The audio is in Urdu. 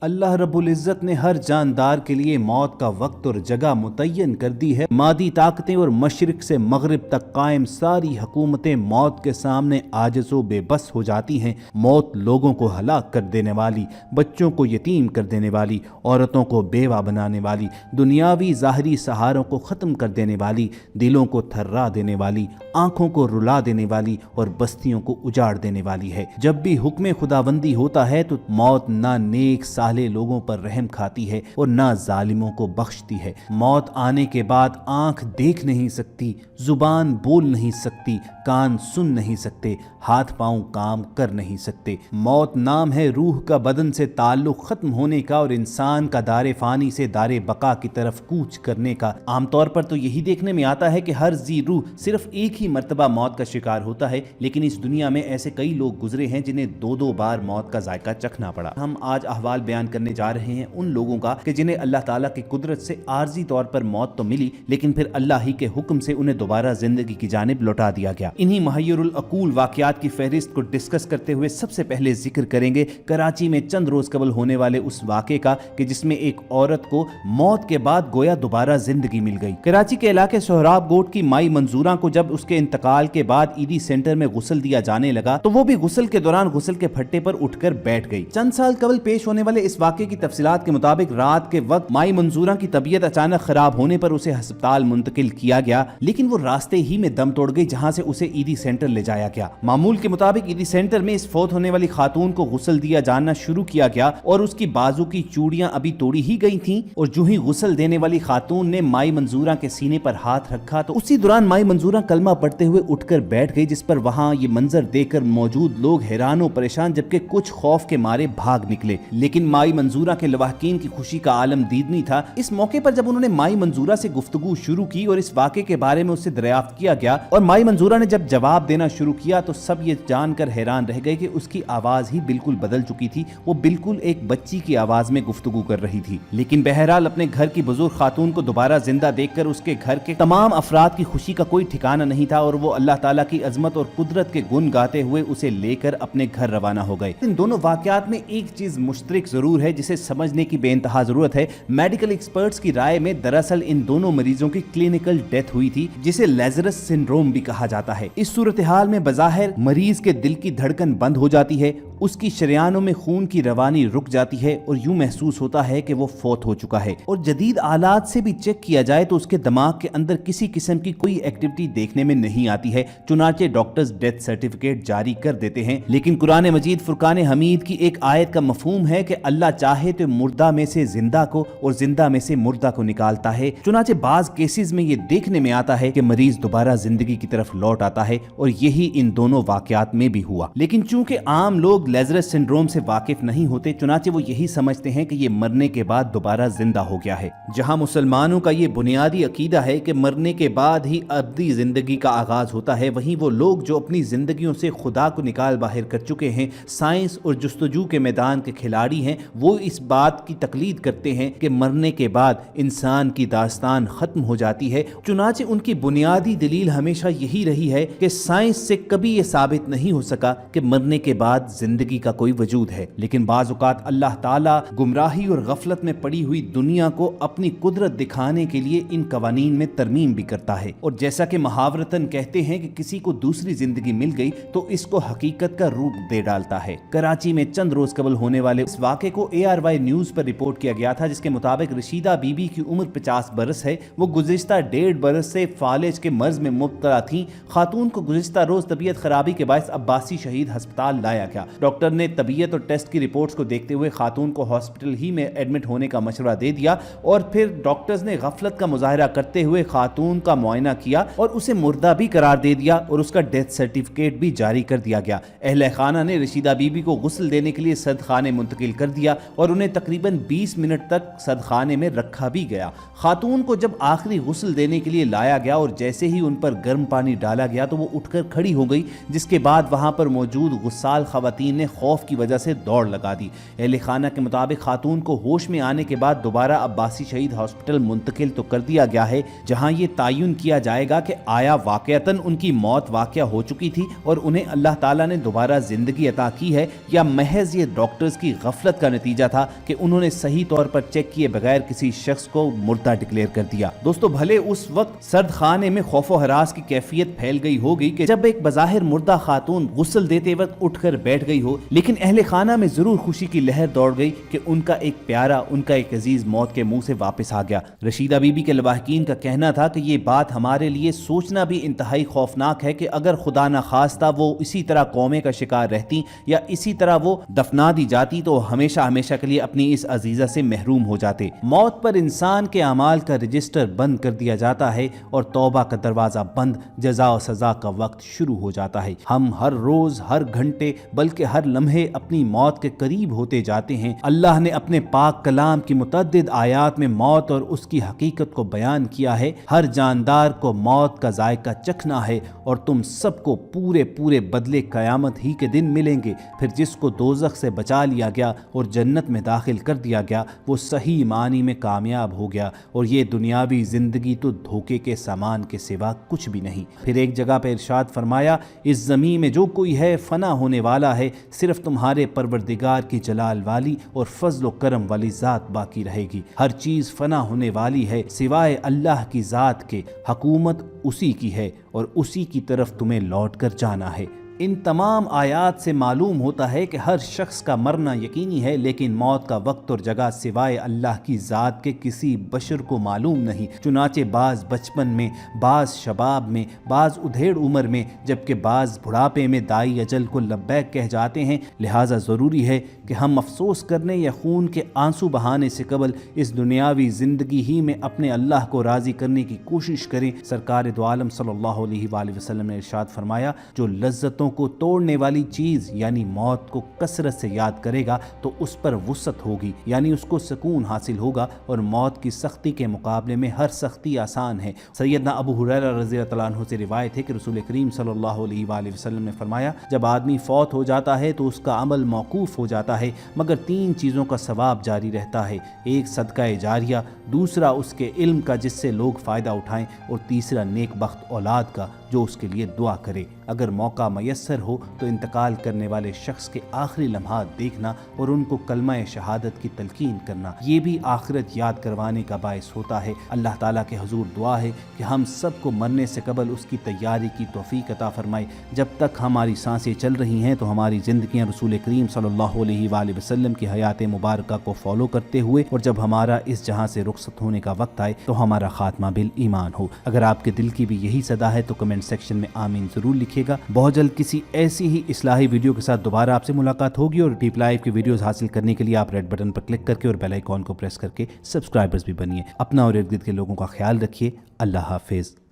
اللہ رب العزت نے ہر جاندار کے لیے موت کا وقت اور جگہ متعین کر دی ہے۔ مادی طاقتیں اور مشرق سے مغرب تک قائم ساری حکومتیں موت کے سامنے عاجز و بے بس ہو جاتی ہیں۔ موت لوگوں کو ہلاک کر دینے والی، بچوں کو یتیم کر دینے والی، عورتوں کو بیوہ بنانے والی، دنیاوی ظاہری سہاروں کو ختم کر دینے والی، دلوں کو تھرا دینے والی، آنکھوں کو رلا دینے والی اور بستیوں کو اجاڑ دینے والی ہے۔ جب بھی حکم خداوندی ہوتا ہے تو موت نہ نیک صالح لوگوں پر رحم کھاتی ہے اور نہ ظالموں کو بخشتی ہے۔ موت آنے کے بعد آنکھ دیکھ نہیں سکتی، زبان بول نہیں سکتی، کان سن نہیں سکتے، ہاتھ پاؤں کام کر نہیں سکتے۔ موت نام ہے روح کا بدن سے تعلق ختم ہونے کا اور انسان کا دار فانی سے دار بقا کی طرف کوچ کرنے کا۔ عام طور پر تو یہی دیکھنے میں آتا ہے کہ ہر ذی روح صرف ایک ہی مرتبہ موت کا شکار ہوتا ہے، لیکن اس دنیا میں ایسے کئی لوگ گزرے ہیں جنہیں دو دو بار موت کا ذائقہ چکھنا پڑا۔ ہم آج احوال بیان کرنے جا رہے ہیں ان لوگوں کا کہ جنہیں اللہ تعالیٰ کی قدرت سے عارضی طور پر موت تو ملی، لیکن پھر اللہ ہی کے حکم سے انہیں دوبارہ زندگی کی جانب لوٹا دیا گیا۔ انہی محیر العقول واقعات کی فہرست کو ڈسکس کرتے ہوئے سب سے پہلے ذکر کریں گے کراچی میں چند روز قبل ہونے والے اس واقعے کا کہ جس میں ایک عورت کو موت کے بعد گویا دوبارہ زندگی مل گئی۔ کراچی کے علاقے سہراب گوٹ کی مائی منظورہ کو جب اس کے انتقال کے بعد عیدی سینٹر میں غسل دیا جانے لگا تو وہ بھی غسل کے دوران غسل کے پھٹے پر اٹھ کر بیٹھ گئی۔ چند سال قبل پیش ہونے والے اس واقعے کی تفصیلات کے مطابق رات کے وقت مائی منظورہ کی طبیعت اچانک خراب ہونے پر اسے ہسپتال منتقل کیا گیا، لیکن وہ راستے ہی میں دم توڑ گئی جہاں سے اسے عیدی سینٹر لے جایا گیا۔ معمول کے مطابق عیدی سینٹر میں اس فوت ہونے والی خاتون کو غسل دیا جانا شروع کیا گیا اور اس کی بازو کی چوڑیاں ابھی توڑی ہی گئی تھیں اور جو ہی غسل دینے والی خاتون نے مائی منظورہ کے سینے پر ہاتھ رکھا تو اسی دوران مائی منظورہ کلمہ پڑھتے ہوئے اٹھ کر بیٹھ گئی، جس پر وہاں یہ منظر دیکھ کر موجود لوگ حیران و پریشان جبکہ کچھ خوف کے مارے بھاگ نکلے، لیکن مائی منظورہ کے لواحقین کی خوشی کا عالم دید نہیں تھا۔ اس موقع پر جب انہوں نے مائی منظورہ سے گفتگو شروع کی اور اس واقعے کے بارے میں اس سے دریافت کیا گیا اور مائی منظورہ نے جب جواب دینا شروع کیا تو سب یہ جان کر حیران رہ گئے کہ اس کی آواز ہی بالکل بدل چکی تھی، وہ بالکل ایک بچی کی آواز میں گفتگو کر رہی تھی۔ لیکن بہرحال اپنے گھر کی بزرگ خاتون کو دوبارہ زندہ دیکھ کر اس کے گھر کے تمام افراد کی خوشی کا کوئی ٹھکانہ نہیں تھا اور وہ اللہ تعالیٰ کی عظمت اور قدرت کے گن گاتے ہوئے اسے لے کر اپنے گھر روانہ ہو گئے۔ ان دونوں واقعات میں ایک چیز مشترک ضرور ہے جسے سمجھنے کی بے انتہا ضرورت ہے۔ میڈیکل ایکسپرٹس کی رائے میں دراصل ان دونوں مریضوں کی کلینکل ڈیتھ ہوئی تھی جسے لیزرس سنڈروم بھی کہا جاتا ہے۔ اس صورتحال میں بظاہر مریض کے دل کی دھڑکن بند ہو جاتی ہے، اس کی شریانوں میں خون کی روانی رک جاتی ہے اور یوں محسوس ہوتا ہے کہ وہ فوت ہو چکا ہے، اور جدید آلات سے بھی چیک کیا جائے تو اس کے دماغ کے اندر کسی قسم کی کوئی ایکٹیویٹی دیکھنے میں نہیں آتی ہے، چنانچہ ڈاکٹرز ڈیتھ سرٹیفکیٹ جاری کر دیتے ہیں۔ لیکن قرآن مجید فرقان حمید کی ایک آیت کا مفہوم ہے کہ اللہ چاہے تو مردہ میں سے زندہ کو اور زندہ میں سے مردہ کو نکالتا ہے، چنانچہ بعض کیسز میں یہ دیکھنے میں آتا ہے کہ مریض دوبارہ زندگی کی طرف لوٹ آتا ہے، اور یہی ان دونوں واقعات میں بھی ہوا۔ لیکن چونکہ عام لوگ لیزرس سنڈروم سے واقف نہیں ہوتے، چنانچہ وہ یہی سمجھتے ہیں کہ یہ مرنے کے بعد دوبارہ زندہ ہو گیا ہے۔ جہاں مسلمانوں کا یہ بنیادی عقیدہ ہے کہ مرنے کے بعد ہی ابدی زندگی کا آغاز ہوتا ہے، وہیں وہ لوگ جو اپنی زندگیوں سے خدا کو نکال باہر کر چکے ہیں، سائنس اور جستجو کے میدان کے کھلاڑی ہیں، وہ اس بات کی تقلید کرتے ہیں کہ مرنے کے بعد انسان کی داستان ختم ہو جاتی ہے۔ چنانچہ ان کی بنیادی دلیل ہمیشہ یہی رہی ہے کہ سائنس سے کبھی یہ ثابت نہیں ہو سکا کہ مرنے کے بعد زندگی کا کوئی وجود ہے، لیکن بعض اوقات اللہ تعالیٰ گمراہی اور غفلت میں پڑی ہوئی دنیا کو اپنی قدرت دکھانے کے لیے ان قوانین میں ترمیم بھی کرتا ہے، اور جیسا کہ محاورتاً کہتے ہیں کہ کسی کو دوسری زندگی مل گئی تو اس کو حقیقت کا روپ دے ڈالتا ہے۔ کراچی میں چند روز قبل ہونے والے اس واقعے کو ARY نیوز پر رپورٹ کیا گیا تھا، جس کے مطابق رشیدہ بی بی کی عمر 50 برس ہے، وہ گزشتہ 1.5 برس سے فالج کے مرض میں مبتلا تھیں۔ خاتون کو گزشتہ روز طبیعت خرابی کے باعث عباسی شہید ہسپتال لایا گیا۔ ڈاکٹر نے طبیعت اور ٹیسٹ کی رپورٹس کو دیکھتے ہوئے خاتون کو ہاسپٹل ہی میں ایڈمٹ ہونے کا مشورہ دے دیا، اور پھر ڈاکٹرز نے غفلت کا مظاہرہ کرتے ہوئے خاتون کا معائنہ کیا اور اسے مردہ بھی قرار دے دیا اور اس کا ڈیتھ سرٹیفکیٹ بھی جاری کر دیا گیا۔ اہل خانہ نے رشیدہ بی بی کو غسل دینے کے لیے صدخانے منتقل کر دیا اور انہیں تقریباً 20 منٹ تک صدخانے میں رکھا بھی گیا۔ خاتون کو جب آخری غسل دینے کے لیے لایا گیا اور جیسے ہی ان پر گرم پانی ڈالا گیا تو وہ اٹھ کر کھڑی ہو گئی، جس کے بعد وہاں پر موجود غسال خواتین لواحقین نے خوف کی وجہ سے دوڑ لگا دی۔ اہل خانہ کے مطابق خاتون کو ہوش میں آنے کے بعد دوبارہ عباسی شہید ہاسپٹل منتقل تو کر دیا گیا ہے، جہاں یہ تعین کیا جائے گا کہ آیا واقعتاً ان کی موت واقع ہو چکی تھی اور انہیں اللہ تعالیٰ نے دوبارہ زندگی عطا کی ہے، یا محض یہ ڈاکٹرز کی غفلت کا نتیجہ تھا کہ انہوں نے صحیح طور پر چیک کیے بغیر کسی شخص کو مردہ ڈکلیئر کر دیا۔ دوستو بھلے اس وقت سرد خانے میں خوف و ہراس کی کیفیت پھیل گئی ہوگی کہ جب ایک بظاہر مردہ خاتون غسل دیتے وقت اٹھ کر بیٹھ گئی ہو، لیکن اہل خانہ میں ضرور خوشی کی لہر دوڑ گئی کہ ان کا ایک پیارا، ان کا ایک عزیز موت کے منہ سے واپس آ گیا۔ رشیدہ بی بی کے لواحقین کا کہنا تھا کہ یہ بات ہمارے لیے سوچنا بھی انتہائی خوفناک ہے کہ اگر خدا نہ خواستہ وہ اسی طرح قومے کا شکار رہتی یا اسی طرح وہ دفنا دی جاتی تو ہمیشہ ہمیشہ کے لیے اپنی اس عزیزہ سے محروم ہو جاتے۔ موت پر انسان کے اعمال کا رجسٹر بند کر دیا جاتا ہے اور توبہ کا دروازہ بند، جزا و سزا کا وقت شروع ہو جاتا ہے۔ ہم ہر روز، ہر گھنٹے، بلکہ ہر لمحے اپنی موت کے قریب ہوتے جاتے ہیں۔ اللہ نے اپنے پاک کلام کی متعدد آیات میں موت اور اس کی حقیقت کو بیان کیا ہے۔ ہر جاندار کو موت کا ذائقہ چکھنا ہے اور تم سب کو پورے بدلے قیامت ہی کے دن ملیں گے۔ پھر جس کو دوزخ سے بچا لیا گیا اور جنت میں داخل کر دیا گیا وہ صحیح معنی میں کامیاب ہو گیا، اور یہ دنیاوی زندگی تو دھوکے کے سامان کے سوا کچھ بھی نہیں۔ پھر ایک جگہ پہ ارشاد فرمایا، اس زمین میں جو کوئی ہے فنا ہونے والا ہے، صرف تمہارے پروردگار کی جلال والی اور فضل و کرم والی ذات باقی رہے گی۔ ہر چیز فنا ہونے والی ہے سوائے اللہ کی ذات کے، حکومت اسی کی ہے اور اسی کی طرف تمہیں لوٹ کر جانا ہے۔ ان تمام آیات سے معلوم ہوتا ہے کہ ہر شخص کا مرنا یقینی ہے، لیکن موت کا وقت اور جگہ سوائے اللہ کی ذات کے کسی بشر کو معلوم نہیں۔ چنانچہ بعض بچپن میں، بعض شباب میں، بعض ادھیڑ عمر میں، جبکہ بعض بڑھاپے میں دائی اجل کو لبیک کہہ جاتے ہیں۔ لہٰذا ضروری ہے کہ ہم افسوس کرنے یا خون کے آنسو بہانے سے قبل اس دنیاوی زندگی ہی میں اپنے اللہ کو راضی کرنے کی کوشش کریں۔ سرکار دو عالم صلی اللہ علیہ وآلہ وسلم نے ارشاد فرمایا، جو لذتوں کو توڑنے والی چیز یعنی موت کو کثرت سے یاد کرے گا تو اس پر وسعت ہوگی، یعنی اس کو سکون حاصل ہوگا، اور موت کی سختی کے مقابلے میں ہر سختی آسان ہے۔ سیدنا ابو ہریرہ رضی اللہ عنہ سے روایت ہے کہ رسول کریم صلی اللہ علیہ وآلہ وسلم نے فرمایا، جب آدمی فوت ہو جاتا ہے تو اس کا عمل موقوف ہو جاتا ہے، مگر تین چیزوں کا ثواب جاری رہتا ہے، ایک صدقہ جاریہ، دوسرا اس کے علم کا جس سے لوگ فائدہ اٹھائیں، اور تیسرا نیک بخت اولاد کا جو اس کے لیے دعا کرے۔ اگر موقع میسر ہو تو انتقال کرنے والے شخص کے آخری لمحات دیکھنا اور ان کو کلمہ شہادت کی تلقین کرنا، یہ بھی آخرت یاد کروانے کا باعث ہوتا ہے۔ اللہ تعالیٰ کے حضور دعا ہے کہ ہم سب کو مرنے سے قبل اس کی تیاری کی توفیق عطا فرمائے۔ جب تک ہماری سانسیں چل رہی ہیں تو ہماری زندگیاں رسول کریم صلی اللہ علیہ وآلہ وسلم کی حیات مبارکہ کو فالو کرتے ہوئے، اور جب ہمارا اس جہاں سے رخصت ہونے کا وقت آئے تو ہمارا خاتمہ بالایمان ہو۔ اگر آپ کے دل کی بھی یہی صدا ہے تو کمنٹ سیکشن میں آمین ضرور لکھیے گا۔ بہت جلد کسی ایسی ہی اصلاحی ویڈیو کے ساتھ دوبارہ آپ سے ملاقات ہوگی، اور ڈیپ لائف کی ویڈیوز حاصل کرنے کے لیے آپ ریڈ بٹن پر کلک کر کے اور بیل آئیکن کو پریس کر کے سبسکرائبرز بھی بنیے۔ اپنا اور ارد گرد کے لوگوں کا خیال رکھیے۔ اللہ حافظ۔